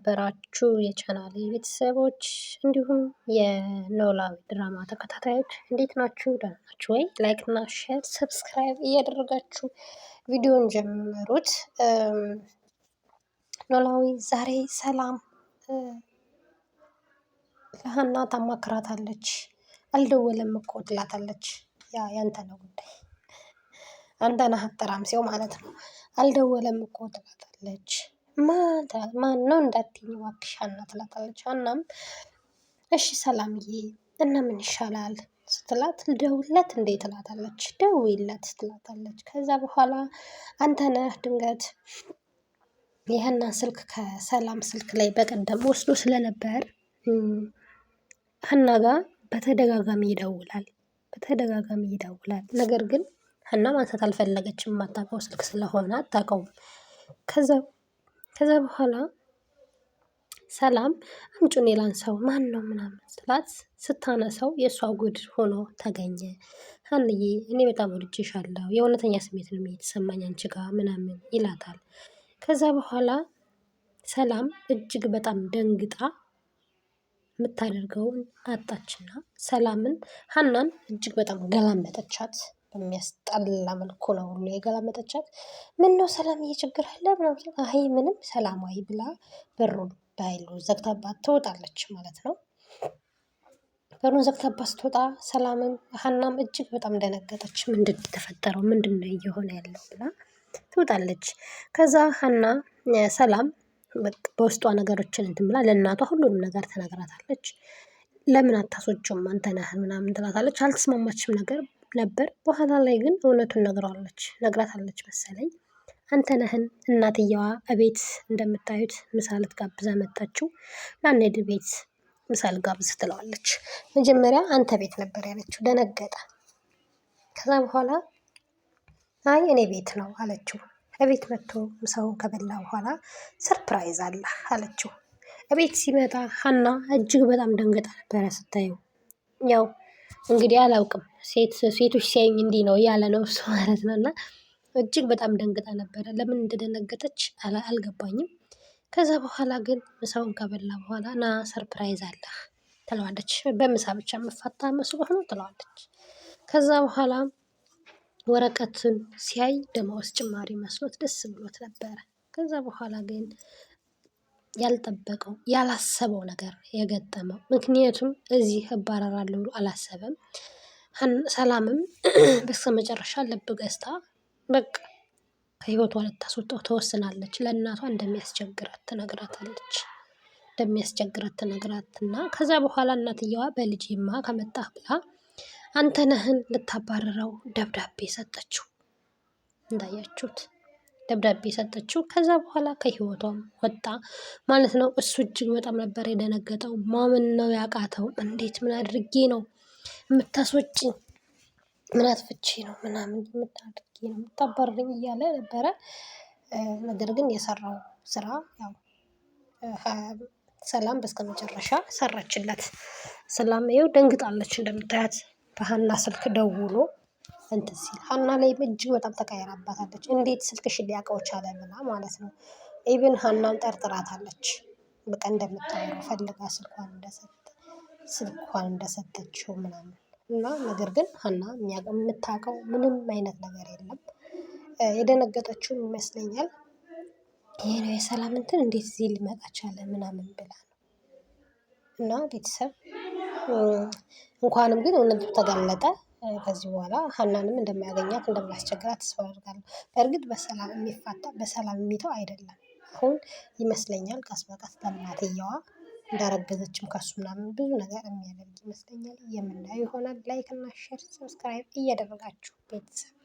በራችሁ የቻናሌ ቤተሰቦች እንዲሁም የኖላዊ ድራማ ተከታታዮች እንዴት ናችሁ? ደህና ናችሁ ወይ? ላይክ እና ሼር ሰብስክራይብ እያደረጋችሁ ቪዲዮን ጀምሩት። ኖላዊ ዛሬ ሰላም ለሀና ታማክራታለች። አልደወለም እኮ ትላታለች። ያንተ ነው ጉዳይ፣ አንተ ነህ አተራምሴው ማለት ነው። አልደወለም እኮ ትላታለች። ማን ነው እንዳትይኝ እባክሽ ሀና ትላታለች። ሀናም እሺ ሰላምዬ እና ምን ይሻላል ስትላት ልደውልለት እንዴ ትላታለች። ደውይለት ትላታለች። ከዛ በኋላ አንተ ነህ ድንገት የሀና ስልክ ከሰላም ስልክ ላይ በቀደም ወስዶ ስለነበር ሀና ጋር በተደጋጋሚ ይደውላል። ነገር ግን ሀና ማንሳት አልፈለገችም። የማታውቀው ስልክ ስለሆነ አታውቀውም። ከዛ በኋላ ሰላም አምጪው እኔ ላንሳው ማን ነው ምናምን ስላት ስታነሳው የእሷ ጉድ ሆኖ ተገኘ። ሀንዬ እኔ በጣም ወድጄሻለሁ፣ የእውነተኛ ስሜት ነው የተሰማኝ አንቺ ጋር ምናምን ይላታል። ከዛ በኋላ ሰላም እጅግ በጣም ደንግጣ የምታደርገውን አጣችና ሰላምን ሀናን እጅግ በጣም ገላመጠቻት። በሚያስጠላ መልኩ ነው ሁሉ የገላመጠቻት። ምን ነው ሰላምዬ ችግር አለ ምናምን፣ አይ ምንም ሰላማዊ ብላ በሩን በኃይሉ ዘግታባት ትወጣለች ማለት ነው። በሩን ዘግታባት ስትወጣ ሰላምም ሀናም እጅግ በጣም ደነገጠች። ምንድን ነው የተፈጠረው? ምንድን ነው እየሆነ ያለው ብላ ትወጣለች። ከዛ ሀና ሰላም በውስጧ ነገሮችን እንትን ብላ ለእናቷ ሁሉንም ነገር ተነግራታለች። ለምን አታስወጪውም አንተ ነህ ምናምን ትላታለች። አልተስማማችም ነበር። በኋላ ላይ ግን እውነቱን ነግራታለች መሰለኝ። አንተ ነህን እናትየዋ እቤት እንደምታዩት ምሳ ልትጋብዛ መጣችው። ናንሄድ ቤት ምሳ ልጋብዝ ትለዋለች። መጀመሪያ አንተ ቤት ነበር ያለችው፣ ደነገጠ። ከዛ በኋላ አይ እኔ ቤት ነው አለችው። እቤት መጥቶ ምሳውን ከበላ በኋላ ሰርፕራይዝ አለ አለችው። እቤት ሲመጣ ሀና እጅግ በጣም ደንግጣ ነበረ ስታየው። ያው እንግዲህ አላውቅም ሴቶች ሲያዩኝ እንዲህ ነው እያለ ነው እሱ ማለት ነው። እና እጅግ በጣም ደንግጣ ነበረ። ለምን እንደደነገጠች አልገባኝም። ከዛ በኋላ ግን ምሳውን ከበላ በኋላ ና ሰርፕራይዝ አለህ ትለዋለች። በምሳ ብቻ የምፋታ መስሎህ ነው ትለዋለች። ከዛ በኋላ ወረቀትን ሲያይ ደመወዝ ጭማሪ መስሎት ደስ ብሎት ነበረ። ከዛ በኋላ ግን ያልጠበቀው ያላሰበው ነገር የገጠመው፣ ምክንያቱም እዚህ እባረራለሁ ብሎ አላሰበም። ሰላምም በስተመጨረሻ ልብ ገዝታ በቃ ከህይወቷ ልታስወጣው ተወስናለች። ለእናቷ እንደሚያስቸግራት ትነግራትና ከዛ በኋላ እናትየዋ በልጅማ ከመጣህ ብላ አንተ ነህን ልታባረረው ደብዳቤ ሰጠችው። እንዳያችሁት ደብዳቤ ሰጠችው። ከዛ በኋላ ከህይወቷም ወጣ ማለት ነው። እሱ እጅግ በጣም ነበር የደነገጠው። ማመን ነው ያቃተው። እንዴት ምን አድርጌ ነው የምታስወጪኝ? ምን አጥፍቼ ነው ምናምን የምታደርጊ ነው የምታባርረኝ እያለ ነበረ። ነገር ግን የሰራው ስራ ያው ሰላም በስተመጨረሻ ሰራችለት። ሰላም ይኸው ደንግጣለች እንደምታያት። በሀና ስልክ ደውሎ እንትን ሲል ሀና ላይ እጅግ በጣም ተቀየራባታለች። እንዴት ስልክሽን ሊያውቀው ቻለ ብላ ማለት ነው። ኢቭን ሀናን ጠርጥራታለች። በቃ እንደምታወራው ፈልጋ ስልኳን እንደሰጠችው ምናምን እና ነገር ግን ሀና የምታውቀው ምንም አይነት ነገር የለም። የደነገጠችውም ይመስለኛል ይሄ ነው የሰላም እንትን እንዴት እዚህ ሊመጣ ቻለ ምናምን ብላ ነው። እና ቤተሰብ እንኳንም ግን እውነቱ ተገለጠ። ከዚህ በኋላ ሀናንም እንደማያገኛት እንደማያስቸግራት ተስፋ አደርጋለሁ። በእርግጥ በሰላም የሚተው አይደለም። አሁን ይመስለኛል ቀስ በቀስ ለእናትየዋ እንዳረገዘችም ከሱ ምናምን ብዙ ነገር የሚያደርግ ይመስለኛል። የምናየው ይሆናል። ላይክ እና ሼር ሰብስክራይብ እያደረጋችሁ ቤተሰብ